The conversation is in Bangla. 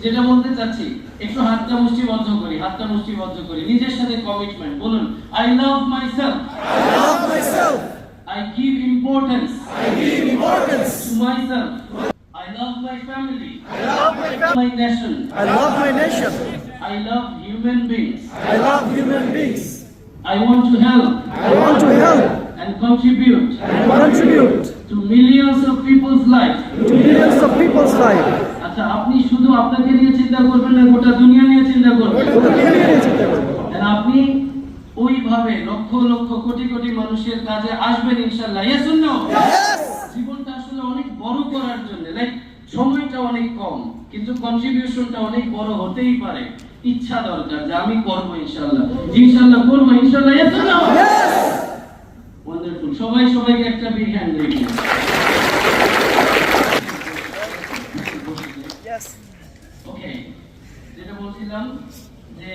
যেটা বলতে চাচ্ছি, একটু হাতটা মুষ্টিবদ্ধ করি নিজের সাথে কমিটমেন্ট বলুন, I love myself, I give importance to myself. I love my family. My nation. I love my nation. I love human beings. I love human beings. I want to help and contribute to millions of people's life. আচ্ছা, আপনি শুধু আপনাকে নিয়ে চিন্তা করবেন না, গোটা দুনিয়া নিয়ে চিন্তা করবেন। আর আপনি ওইভাবে লক্ষ লক্ষ কোটি কোটি মানুষের কাজে আসবেন ইনশাআল্লাহ। Yes or no? জীবনটা আসলে অনেক বড় করার জন্য, লাইক সময়টা অনেক কম কিন্তু কন্ট্রিবিউশনটা অনেক বড় হতেই পারে। ইচ্ছা দরকার যে আমি করব ইনশাআল্লাহ, করব ইনশাআল্লাহ। Yes or no? ওয়ান্ডারফুল। সবাইকে একটা বিগ হ্যান্ড দিন। ওকে, যেটা বলছিলাম যে